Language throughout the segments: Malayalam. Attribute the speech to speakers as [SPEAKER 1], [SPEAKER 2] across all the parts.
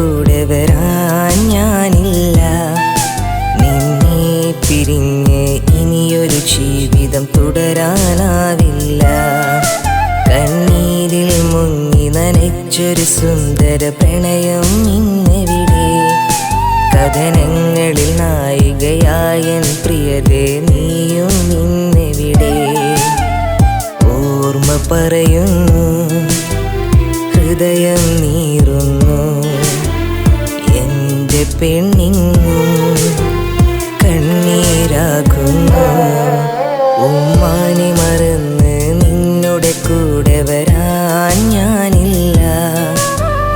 [SPEAKER 1] കൂടെ വരാൻ ഞാനില്ല. നിന്നെ പിരിഞ്ഞ് ഇനിയൊരു ജീവിതം തുടരാനാവില്ല. കണ്ണീരിൽ മുങ്ങി നനച്ചൊരു സുന്ദര പ്രണയം ഇന്നെവിടെ? കഥനങ്ങളിൽ നായികയായൻ പ്രിയതേ നീയും ഇന്നെവിടെ? ഓർമ്മ പറയുന്നു, ഹൃദയം നീറുന്നു, എൻ്റെ പെണ്ണിങ്ങും കണ്ണീരാകുന്നു. ഉമ്മാനെ മറന്ന് നിന്നുടെ കൂടെ വരാൻ ഞാനില്ല.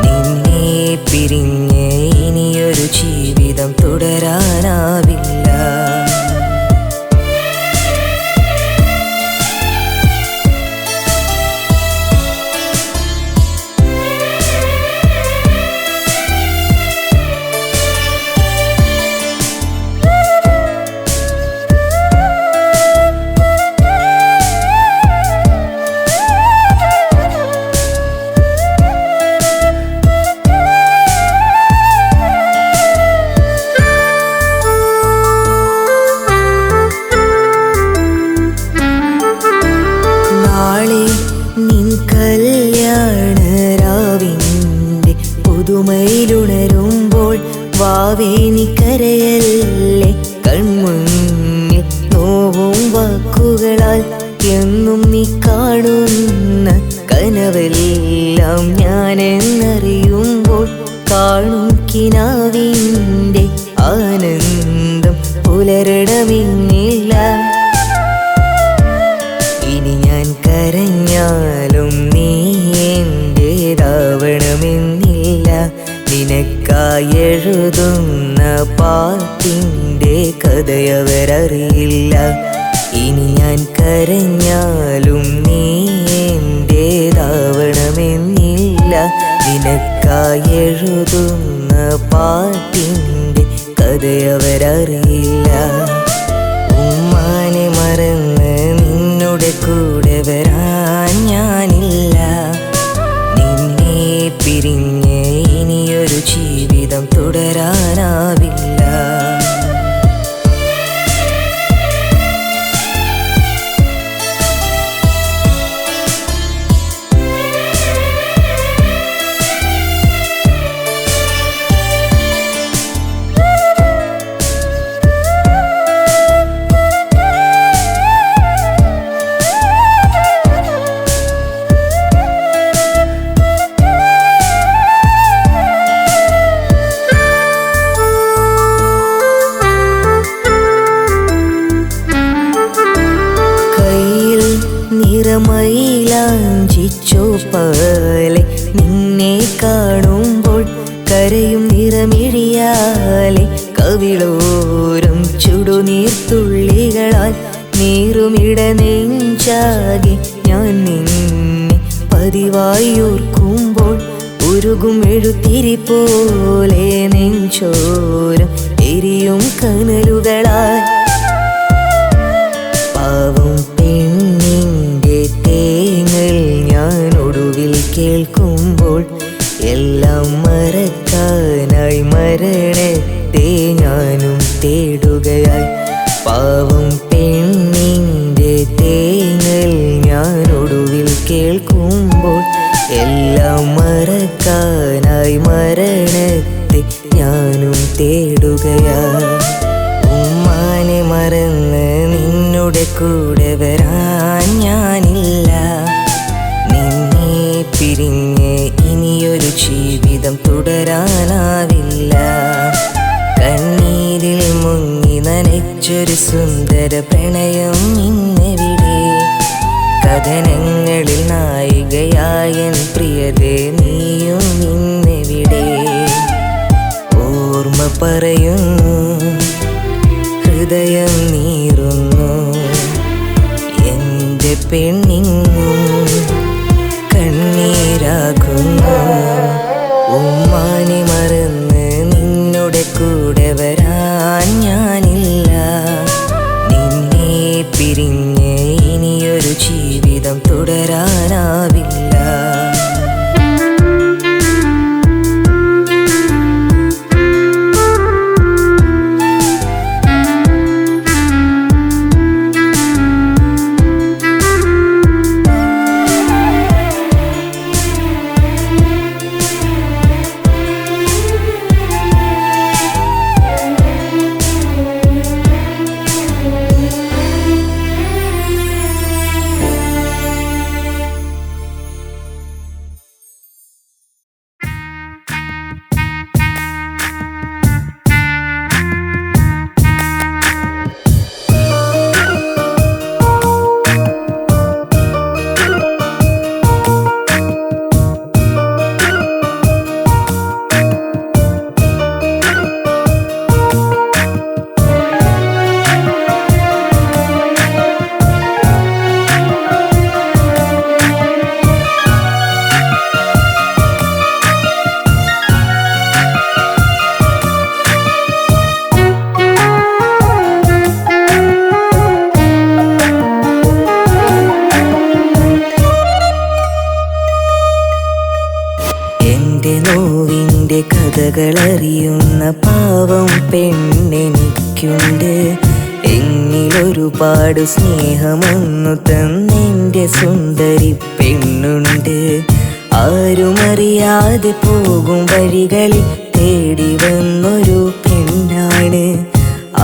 [SPEAKER 1] നിന്നെ പിരിഞ്ഞ് ഇനിയൊരു ജീവിതം തുടരാനാവില്ല. നിൻ കല്യാണരാവിൻ്റെ പുതുമയിലുണരുമ്പോൾ വാവേ നീ കരയല്ലേ. കൺമുന്നിൽ നോവും വാക്കുകളാൽ എന്നും നീ കാണുന്ന കനവെല്ലാം ഞാനെന്നറിയുമ്പോൾ കാണും കിനാവിൻ്റെ ആനന്ദം പുലരണമെന്നില്ല. ഇനി ഞാൻ കരഞ്ഞാലും നീ എന്റേതാവണമെന്നില്ല. നിനക്കായി എഴുതുന്ന പാട്ടിൻ്റെ കഥയവരറിയില്ല. ഇനി ഞാൻ കരഞ്ഞാലും നീ എന്റേതാവണമെന്നില്ല. നിനക്കായി എഴുതുന്ന പാട്ടിൻ്റെ കഥയവരറിയില്ല. ഉമ്മാനെ മറന്ന് നിന്നുടെ കൂടെ വരാൻ ഞാനില്ല. നിന്നെ പിരിഞ്ഞ് ഇനിയൊരു ജീവിതം തുടരാനാവില്ല. നിറമയിലാഞ്ചിച്ചോപ്പാലെ നിന്നെ കാണുമ്പോൾ കരയും നിറമിഴിയാലെ കവിളോരം ചുടുനീർത്തുള്ളികളാൽ നീറുമിട നെഞ്ചാകെ ഞാൻ നിന്നെ പതിവായി ഓർക്കുമ്പോൾ ഉരുകും എഴുത്തിരി പോലെ നെഞ്ചോരം എരിയും കനലുകളാൽ. പാവം പെണ്ണിൻ്റെ തേങ്ങൽ ഞാൻ ഒടുവിൽ കേൾക്കുമ്പോൾ എല്ലാം മറക്കാനായി മരണത്തെ ഞാനും തേടുകയായി. പാവം പെണ്ണിൻ്റെ തേങ്ങൽ ഞാൻ ഒടുവിൽ കേൾക്കുമ്പോൾ എല്ലാം മറക്കാനായി മരണത്തെ ഞാനും തേടുകയായി. ഉമ്മാനെ മറന്ന് നിന്നുടെ കൂടെ വരാൻ ഞാനില്ല. നിന്നെ പിരിഞ്ഞ് ഇനിയൊരു ജീവിതം തുടരാനാവില്ല. കണ്ണീരിൽ മുങ്ങി നനച്ചൊരു സുന്ദര പ്രണയം ഇന്നെവിടെ? കഥനങ്ങളിൽ നായികയായൻ പ്രിയതേ നീയും ഇന്നെവിടെ? ഓർമ്മ പറയുന്നു, ഹൃദയം നീറുന്നു, എൻ്റെ പെണ്ണിങ്ങും കണ്ണീരാകുന്നു. ഉമ്മാനെ മറന്ന് നിന്നുടെ കൂടെ വരാൻ ഞാനില്ല. നിന്നെ പിരിഞ്ഞ് ഇനിയൊരു ജീവിതം തുടരാനാവില്ല. കഥകളറിയുന്ന പാവം പെണ്ണെനിക്കുണ്ട്. എന്നിലൊരുപാട് സ്നേഹമൊന്നു തന്നെൻ്റെ സുന്ദരി പെണ്ണുണ്ട്. ആരുമറിയാതെ പോകും വഴികളിൽ തേടി വന്നൊരു പെണ്ണാണ്.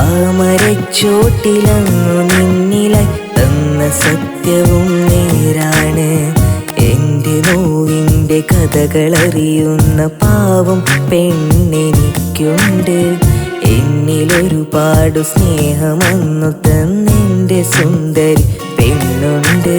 [SPEAKER 1] ആ മരച്ചോട്ടിലങ്ങു നിന്നിലായി തന്ന സത്യവും നേരാണ്. എൻ്റെ നോവിൻ്റെ കഥകളറിയുന്ന പാവം പെണ്ണെനിക്കുണ്ട്. എന്നിലൊരുപാട് സ്നേഹമൊന്നു തന്നെൻ്റെ സുന്ദരി പെണ്ണുണ്ട്.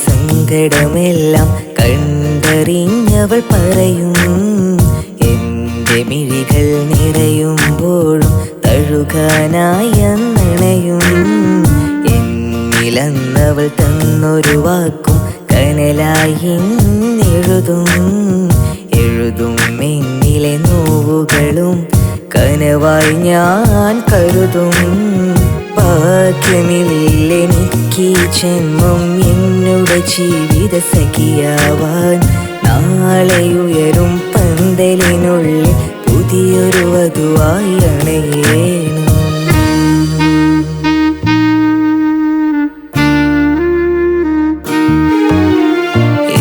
[SPEAKER 1] സങ്കടമെല്ലാം കണ്ടറിഞ്ഞവൾ പറയും. എൻ്റെ മിഴികൾ നിറയുമ്പോഴും തഴുകാനായി അന്നണയും. എന്നിലന്നവൾ തന്നൊരു വാക്കും കനലായി എഴുതും. എന്നിലെ നോവുകളും കനവായി ഞാൻ കരുതും. ഭാഗ്യമില്ലെനിക്ക് ജന്മം എന്നുടെ ജീവിത സഖിയാവാൻ. നാളെയുയരും പന്തലിനുള്ളിൽ പുതിയൊരു വധുവായി അണയേണം.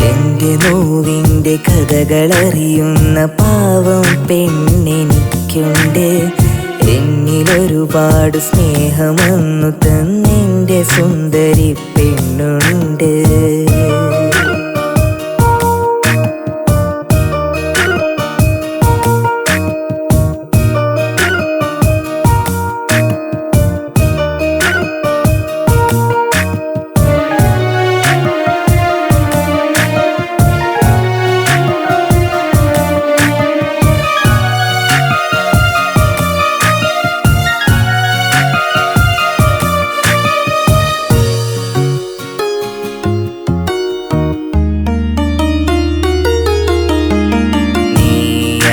[SPEAKER 1] എൻ്റെ നോവിൻ്റെ കഥകളറിയുന്ന പാവം പെണ്ണെനിക്കുണ്ട്. എന്നിലൊരുപാട് സ്നേഹമൊന്നു തന്നെൻ്റെ സുന്ദരി പെണ്ണുണ്ട്.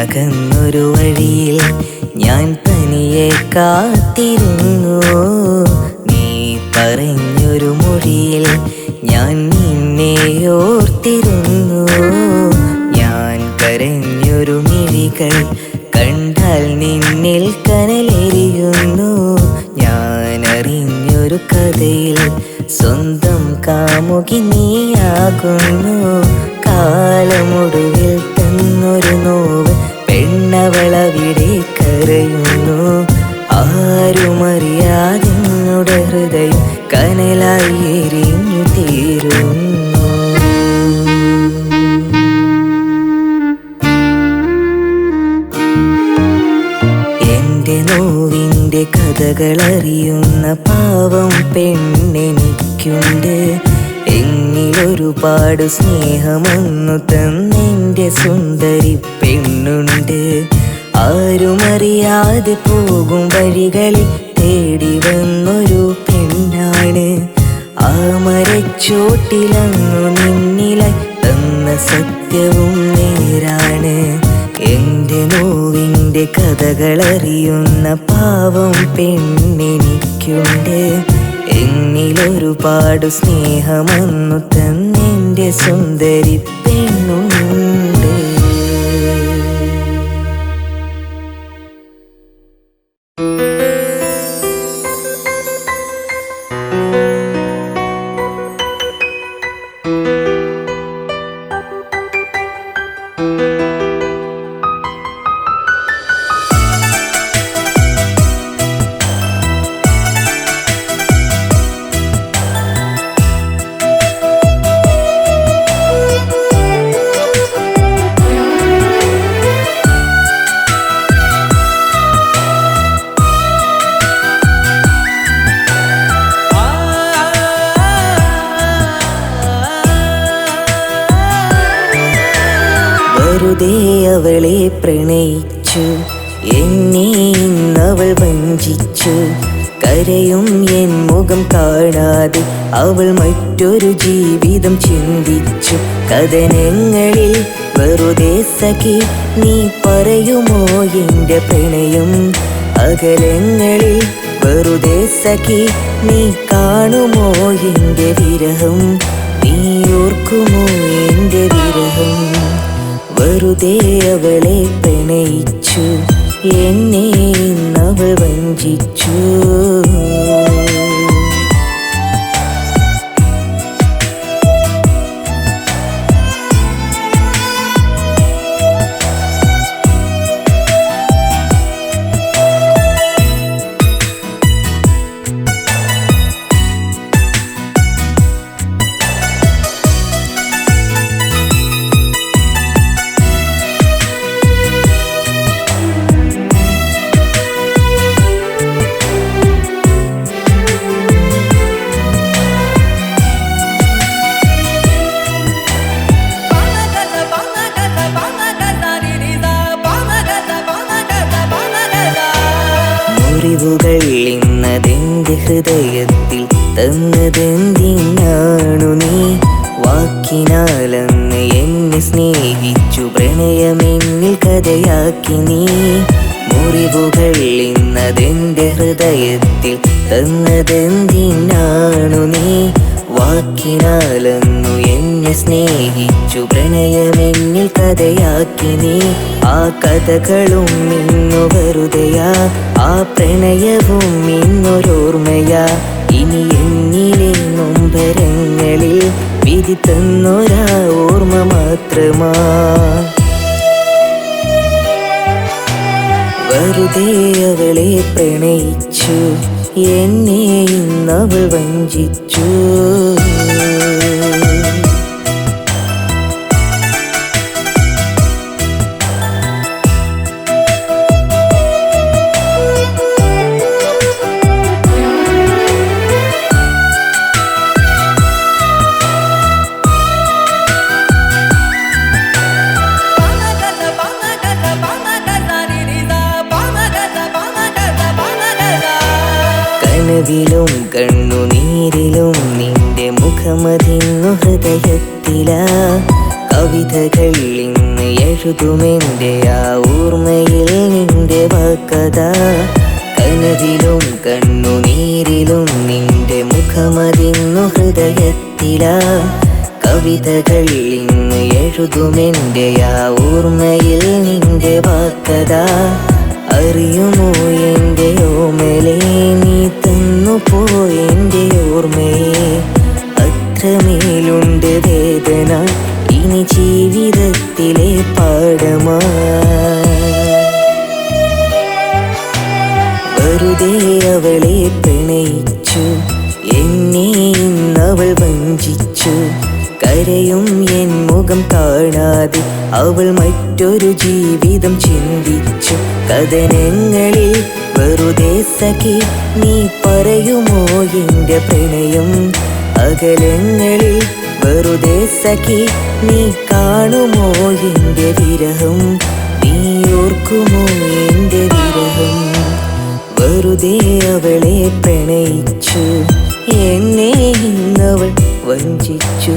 [SPEAKER 1] അകന്നൊരു വഴിയിൽ ഞാൻ തനിയെ കാത്തിരുന്നു. നീ പറഞ്ഞൊരു മൊഴിയിൽ ഞാൻ നിന്നെ ഓർത്തിരുന്നു. ഞാൻ കരഞ്ഞൊരു മിഴികൾ കണ്ടാൽ നിന്നിൽ കനലെരിയുന്നു. ഞാൻ അറിഞ്ഞൊരു കഥയിൽ സ്വന്തം കാമുകി നീയാകുന്നു. കാലമൊടുവിൽ തന്നൊരു നോവ് പെണ്ണവളവിടെ കരയുന്നു. ആരുമറിയാതെന്നുടെ ഹൃദയം കനലായി എരിഞ്ഞു തീരുന്നു. എൻ്റെ നോവിൻ്റെ കഥകളറിയുന്ന പാവം പെണ്ണെനിക്കുണ്ട്. എന്നിലൊരുപാട് സ്നേഹമൊന്നു തന്നെൻ്റെ സുന്ദരി പെണ്ണുണ്ട്. ആരുമറിയാതെ പോകും വഴികളിൽ തേടി വന്നൊരു പെണ്ണാണ്. ആ മരച്ചോട്ടിലങ്ങു നിന്നിലായി തന്ന സത്യവും നേരാണ്. എൻ്റെ നോവിൻ്റെ കഥകളറിയുന്ന പാവം പെണ്ണെനിക്കുണ്ട്. എന്നിലൊരുപാട് സ്നേഹമൊന്നു തന്നെൻ്റെ സുന്ദരി പെണ്ണുണ്ട്. വെറുതെ അവളെ പ്രണയിച്ചു, എന്നെ ഇന്നവൾ വഞ്ചിച്ചു. കരയും എൻ മുഖം കാണാതെ അവൾ മറ്റൊരു ജീവിതം ചിന്തിച്ചു. കഥനങ്ങളിൽ വെറുതെ സഖി നീ പറയുമോ എൻ്റെ പ്രണയം? അകലങ്ങളിൽ വെറുതെ സഖി നീ കാണുമോ എൻ്റെ വിരഹം? നീ ഓർക്കുമോ എൻ്റെ വിരഹം? വെറുതെ അവളെ പ്രണയിച്ചു, എന്നെ ഇന്നവൾ വഞ്ചിച്ചു. മുറിവുകൾ ഇന്നതെന്റെ ഹൃദയത്തിൽ തന്നതെന്തിനാണു നീ? വാക്കിനാലന്ന് എന്നെ സ്നേഹിച്ചു, പ്രണയമെന്നിൽ കഥയാക്കി നീ. മുറിവുകൾ ഇന്നതെന്റെ ഹൃദയത്തിൽ തന്നതെന്തിനാണു നീ? വാക്കിനാലന്നു എന്നെ സ്നേഹിച്ചു, പ്രണയമെന്നിൽ കഥയാക്കി നീ. ആ കഥകളും ഇന്നു വെറുതെയാ, ആ പ്രണയവും ഇന്നൊരോർമ്മയാ. ഇനി എന്നിലെ നൊമ്പരങ്ങളിൽ വിധി തന്നൊരാ ഓർമ്മ മാത്രമാ. വെറുതെ അവളെ പ്രണയിച്ചു, എന്നെ ഇന്നവൾ വഞ്ചിച്ചു. കനവിലും കണ്ണുനീരിലും നിന്റെ മുഖമതിന്നു ഹൃദയത്തിലാ. കവിതകൾ ഇന്ന് എഴുതുമെൻ്റെ ആ ഓർമ്മയിൽ നിന്റെ വാക്കതാ. കനവിലും കണ്ണുനീരിലും നിന്റെ മുഖമതിന്നു ഹൃദയത്തിലാ. കവിതകൾ ഇന്ന് എഴുതുമെൻ്റെ ആ ഓർമ്മയിൽ നിന്റെ വാക്കതാ. അറിയുമോ എൻ്റെ ഓമലേ നീ തന്നു പോയെൻ്റെ ഓർമ്മയെ? അത്രമേലുണ്ട് വേദന ഇനി ജീവിതത്തിലെ പാഠമാ. വെറുതെ അവളെ പ്രണയിച്ചു, എന്നെ ഇന്നവൾ വഞ്ചിച്ചു. കരയും എൻ മുഖം കാണാതെ അവൾ മറ്റൊരു ജീവിതം ചിന്തിച്ചു. കഥനങ്ങളിൽ വെറുതെ സഖി നീ പറയുമോ എൻ്റെ പ്രണയം? അകലങ്ങളിൽ വെറുതെ സഖി നീ കാണുമോ എൻ്റെ വിരഹം? നീ ഓർക്കുമോ എൻ്റെ വിരഹം? വെറുതെ അവളെ പ്രണയിച്ചു, എന്നെ ഇന്നവൾ വഞ്ചിച്ചു.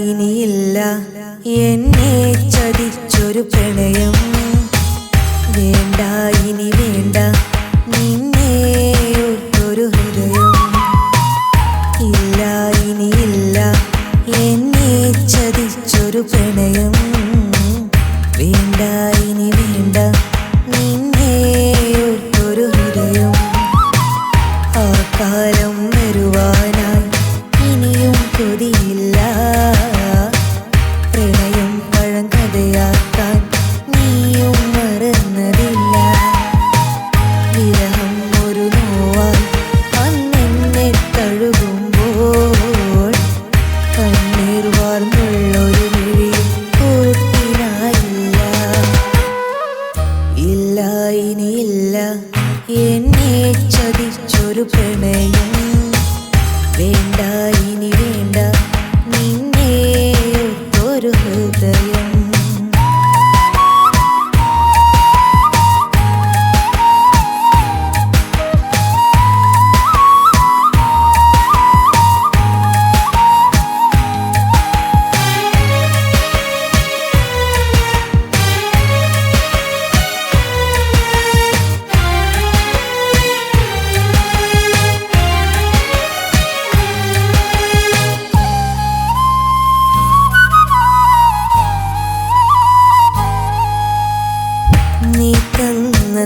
[SPEAKER 1] ഇനിയില്ല എന്നെ ചതിച്ചൊരു പ്രണയം. വേണ്ട ഇനി വേണ്ട നിന്നെ ഓർത്തൊരു ഹൃദയം. ഇല്ല ഇല്ല ഇനിയില്ല എന്നെ ചതിച്ചൊരു പ്രണയം വേണ്ട ഇനി വേണ്ട നിന്നെ ഒരു ഹൃദയം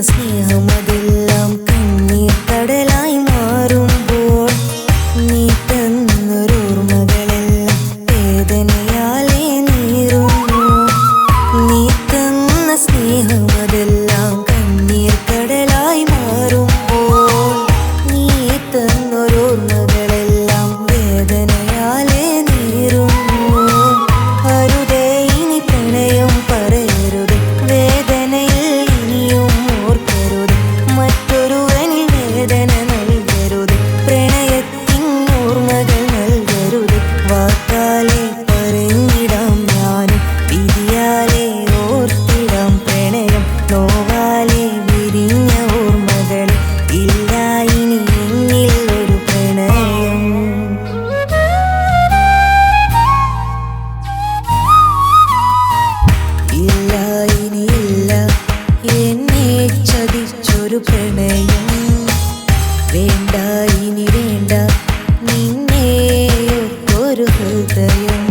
[SPEAKER 1] സ്നേഹമതെല്ലാം കണ്ണീർ കടലായി മാറുമ്പോൾ നീ തന്നൊരോർമ്മകളെല്ലാം വേദനയാലെ നീറുന്നു നീ തന്ന സ്നേഹമതെല്ലാം കണ്ണീർ കടലായി മാറുമ്പോൾ നീ തന്നൊരോർമ്മകളെല്ലാം വേദനയാലെ നീറുന്നു അരുതേ ഇനി പ്രണയം പറയരുത് വേദനയിൽ മറ്റൊരുവനിൽ വേദന നൽകരുത് പ്രണയത്തിൻ ഓർമ്മകൾ നൽകരുത് വാക്കാലെ പറഞ്ഞിടാം ഞാനും വിധിയാലെ ഓർത്തിടാം പ്രണയം നോവാലെ വിരിഞ്ഞ ഓർമ്മകൾ ഇല്ല ഇനി എന്നിൽ ഒരു പ്രണയം ഇല്ല ഇനിയില്ല എന്നെ ചതിച്ചൊരു പ്രണയം വേണ്ട ഇനി വേണ്ട നിന്നെ ഒരു ഹൃദയം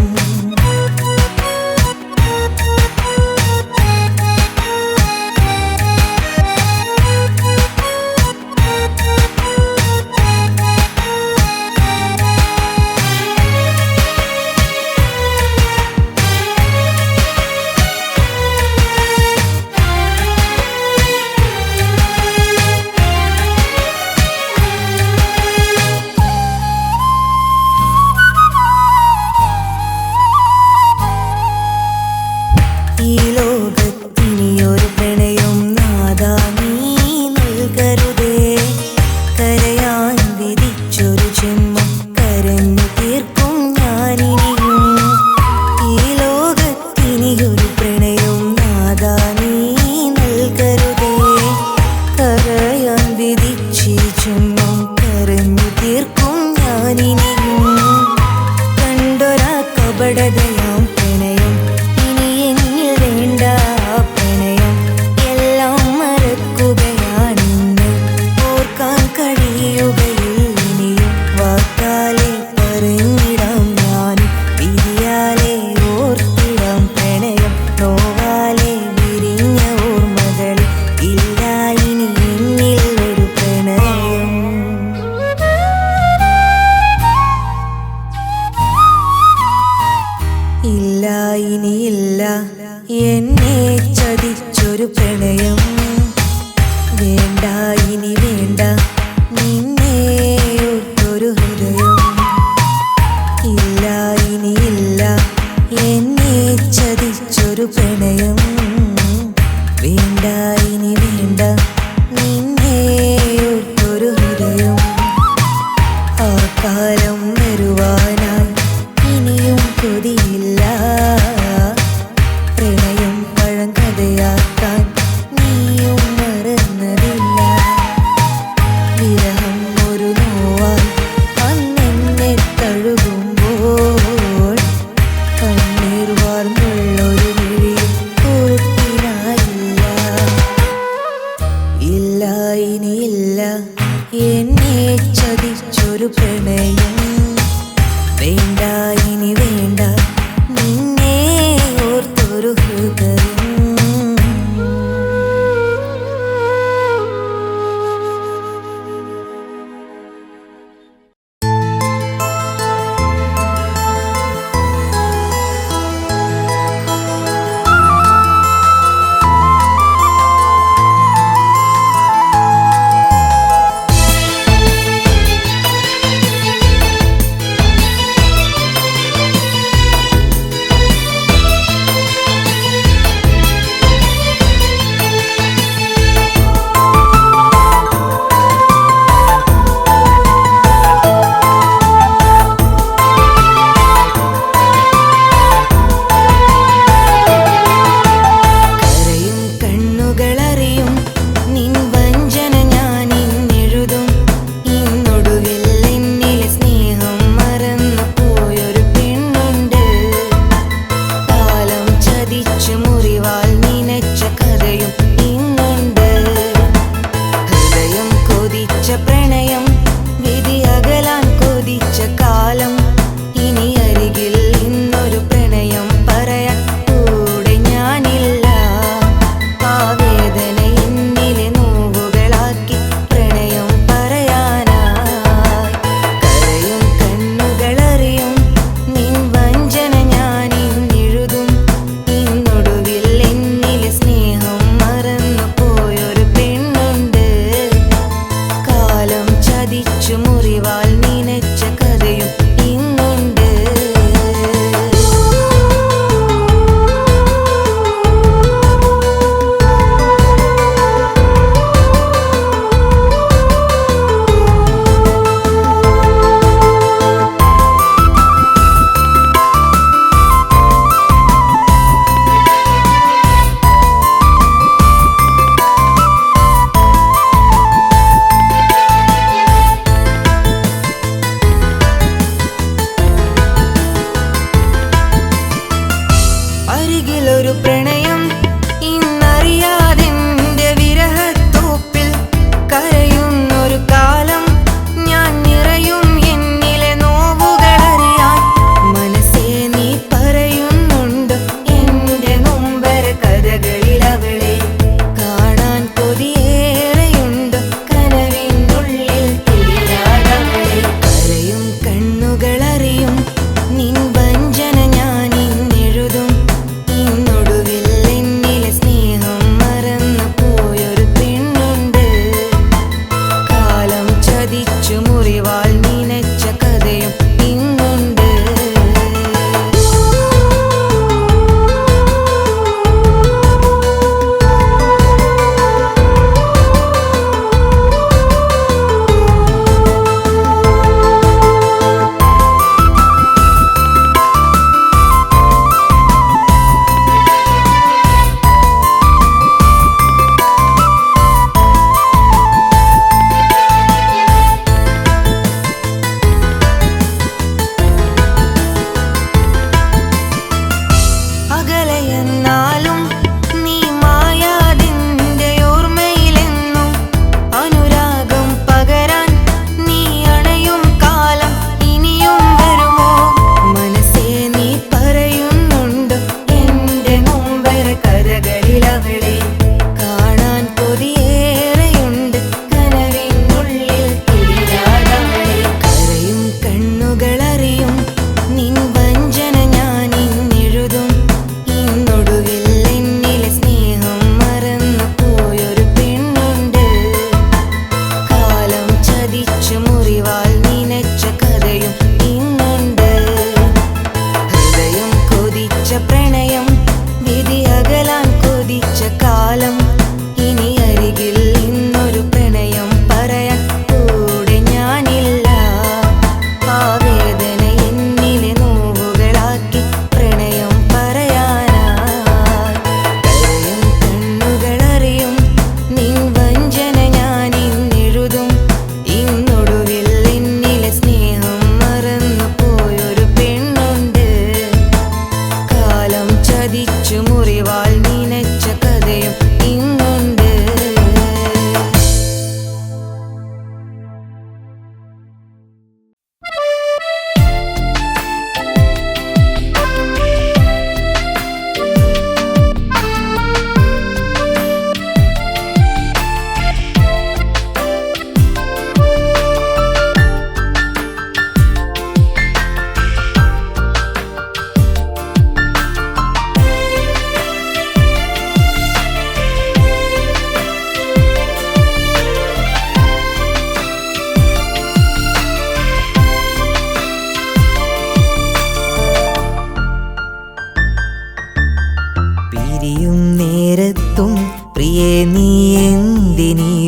[SPEAKER 1] ഈ ലോകത്തിനിയൊരു പ്രണയം നാദാ നീ നൽകരുതേ കരയാൻ വിധിച്ചൊരു ജന്മം കരഞ്ഞു തീർക്കും ഞാനിനിയും ഈ ലോകത്തിനിയൊരു പ്രണയം നാദാ നീ നൽകരുതേ കരയാൻ വിധിച്ചി ജന്മം കരഞ്ഞു തീർക്കും ഞാനിനിയും കണ്ടൊരാ കപടതയാം പ്രണയം വേണ്ട പ്രണയം എല്ലാം മറക്കുകയാണിന്ന് ഓർക്കാൻ കഴിയുകയിൽ ഇനിയും വാക്കാലെ പറഞ്ഞിടാം ഞാനും വിധിയാലെ ഓർത്തിടാം പ്രണയം നോവാലെ വിരിഞ്ഞ ഓർമ്മകൾ ഇല്ല ഇനി എന്നിൽ ഒരു പ്രണയം ഇല്ല ഇനിയില്ല എന്നെ ചതിച്ചൊരു പ്രണയം വേണ്ട ഇനി വേണ്ട നിന്നെ ഒരു ഹൃദയം ഇല്ല ഇനിയില്ല എന്നെ ചതിച്ചൊരു പ്രണയം വേണ്ട ഇനി വേണ്ട നിന്നെ ഒരു ഹൃദയം ആ കാലം വരുവാനായി ഇനിയും കൊതിയില്ല പ്രണയം പഴങ്കഥയാക്കാൻ നീയും മറന്നതില്ല വിരഹം ഒരു നോവായി അന്നെന്നെ തഴുകുമ്പോൾ കണ്ണീർ വാർന്നുള്ളൊരു വിഴിയും കൂട്ടിനായില്ല ഇല്ല ഇനിയില്ല എന്നെ ചതിച്ചൊരു പ്രണയം വേണ്ട ഇനി വേണ്ട നിന്നെ ഓർത്തൊരു ഹൃദയം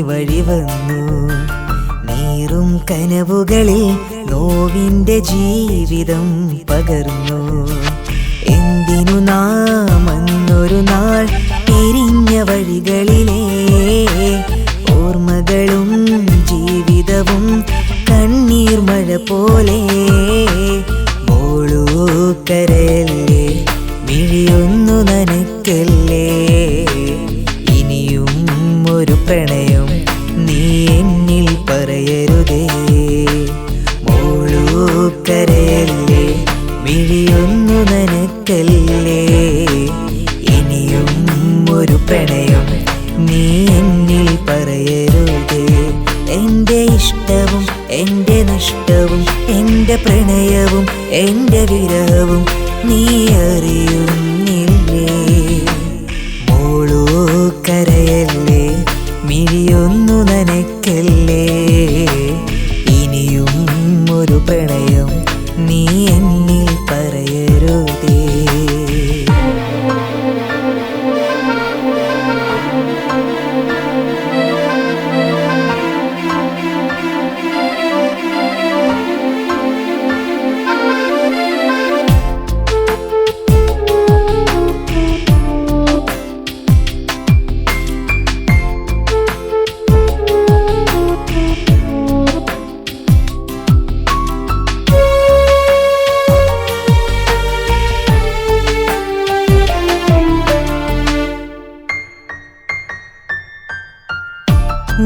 [SPEAKER 1] വഴി വന്നു. നീറും കനവുകളിൽ നോവിൻ്റെ ജീവിതം പകർന്നു. എന്തിനു നാം അന്നൊരു നാൾ പിരിഞ്ഞ വഴികളിലെ ഓർമ്മകളും ജീവിതവും കണ്ണീർ മഴ പോലെ. മോളൂ കരയല്ലേ, മിഴിയൊന്നു നനയ്ക്കല്ലേ, ഇനിയും ഒരു പ്രണയം നീ എന്നിൽ പറയരുതേ. മോളൂ കരയല്ലേ, മിഴിയൊന്നു നനയ്ക്കല്ലേ, ഇനിയും ഒരു പ്രണയം നീ എന്നിൽ പറയരുതേ. എൻ്റെ ഇഷ്ടവും എൻ്റെ നഷ്ടവും എൻ്റെ പ്രണയവും എൻ്റെ വിരഹവും നീ അറിയുന്നില്ലേ. മോളൂ കരയല്ലേ, മിഴിയൊന്നു നനയ്ക്കല്ലേ, ഇനിയും ഒരു പ്രണയം നീ എന്നിൽ പറയരുതേ.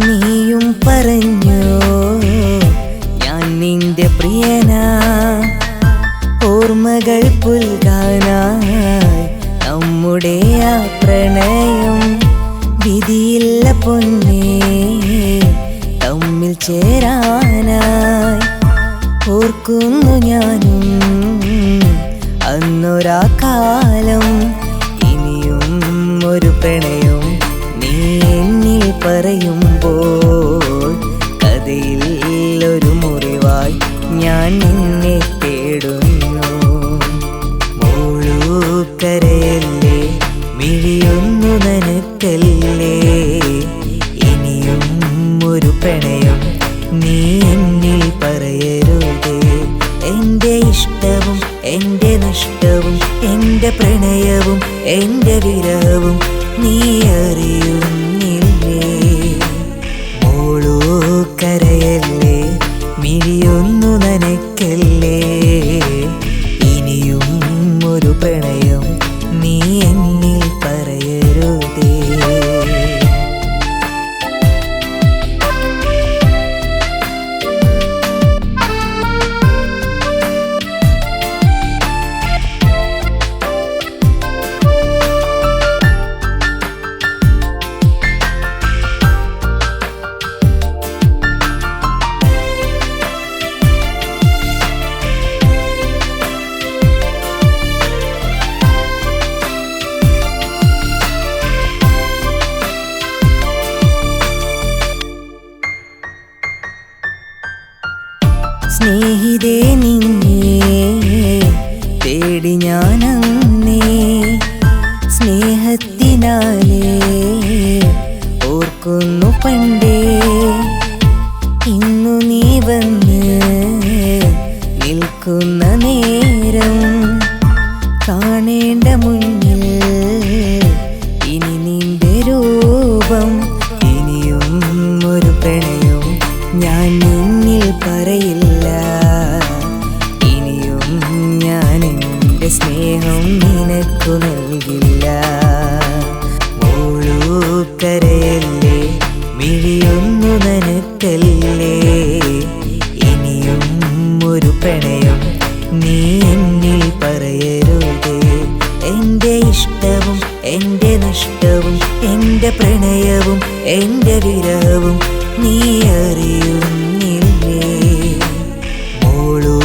[SPEAKER 1] നീയും പറഞ്ഞോ ഞാൻ നിന്റെ പ്രിയനാ, ഓർമ്മകൾ പുൽകാനായി നമ്മുടെ ആ പ്രണയം. വിധിയില്ല പൊന്നേ തമ്മിൽ ചേരാനായി. ഓർക്കുന്നു ഞാനും അന്നൊരാ കാലം. ഇനിയും ഒരു പ്രണയം നീ എന്നിൽ പറയുമ്പോൾ കഥയിൽ ഒരു മുറിവായി ഞാൻ നിന്നെ തേടുന്നു. മോളൂ കരയല്ലേ, മിഴിയൊന്നു നനയ്ക്കല്ലേ, ഇനിയും ഒരു പ്രണയം നീ എന്നിൽ പറയരുതേ. എൻ്റെ ഇഷ്ടവും എൻ്റെ നഷ്ടവും എൻ്റെ പ്രണയവും എൻ്റെ വിരഹവും നീ അറിയുന്നില്ലേ. മോളൂ കരയല്ലേ, മിഴിയൊന്നു നനയ്ക്കല്ലേ, ഇനിയും ഒരു പ്രണയം നീ എന്നിൽ പറയരുതേ. സ്നേഹിതേ നിന്നെ തേടി ഞാനന്നേ, സ്നേഹത്തിനാലേ ഓർക്കുന്നു പണ്ടേ. ഇന്നു നീ വന്ന് നിൽക്കുന്ന നേരം കാണേണ്ട മുന്നിൽ ഇനി നിന്റെ രൂപം. ഇനിയും ഒരു പ്രണയം ഞാൻ നിന്നിൽ പറയില്ല, ഇനിയും ഞാൻ എൻ്റെ സ്നേഹം നിനക്കു നൽകില്ല. മോളൂ കരയല്ലേ, മിഴിയൊന്നു നനയ്ക്കല്ലേ, ഇനിയും ഒരു പ്രണയം നീ എന്നിൽ പറയരുതേ. എൻ്റെ ഇഷ്ടവും എൻ്റെ നഷ്ടവും എൻ്റെ പ്രണയവും എൻ്റെ വിരഹവും നീ അറിയുന്നില്ലേ. മോളൂ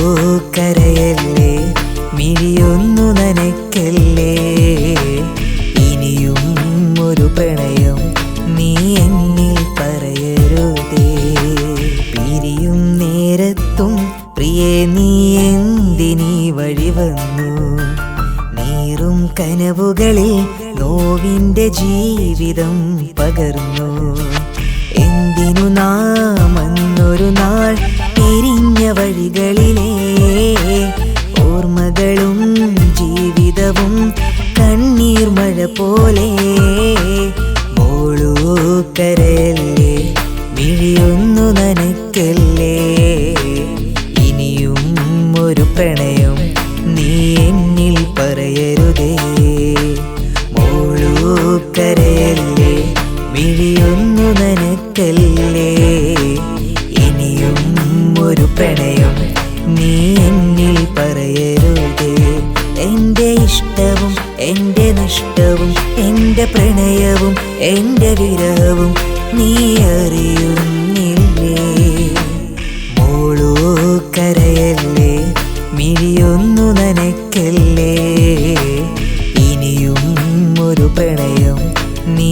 [SPEAKER 1] കരയല്ലേ, മിഴിയൊന്നു നനയ്ക്കല്ലേ, ഇനിയും ഒരു പ്രണയം നീ എന്നിൽ പറയരുതേ. പിരിയും നേരത്തും പ്രിയേ നീ എന്തിനീ വഴി വന്നു. നീറും കനവുകളിൽ നോവിൻ്റെ ജീവിതം പകർന്നു. ഒരു നാൾ പിരിഞ്ഞ വഴികളിലെ ഓർമ്മകളും ജീവിതവും കണ്ണീർ മഴ പോലെ. മോളൂ കരയല്ലേ, മിഴിയൊന്നു നനയ്ക്കല്ലേ, ഇനിയും ഒരു പ്രണയം നീ എന്നിൽ പറയരുതേ. മോളൂ കരയല്ലേ, മിഴിയൊന്നു നനയ്ക്കല്ലേ, ഇനിയും ഒരു പ്രണയം നീ എന്നിൽ പറയരുതേ. എൻ്റെ ഇഷ്ടവും എൻ്റെ നഷ്ടവും എൻ്റെ പ്രണയവും എൻ്റെ വിരഹവും നീ അറിയുന്നില്ലേ. മോളൂ കരയല്ലേ, മിഴിയൊന്നു നനയ്ക്കല്ലേ, ഇനിയും ഒരു പ്രണയം നീ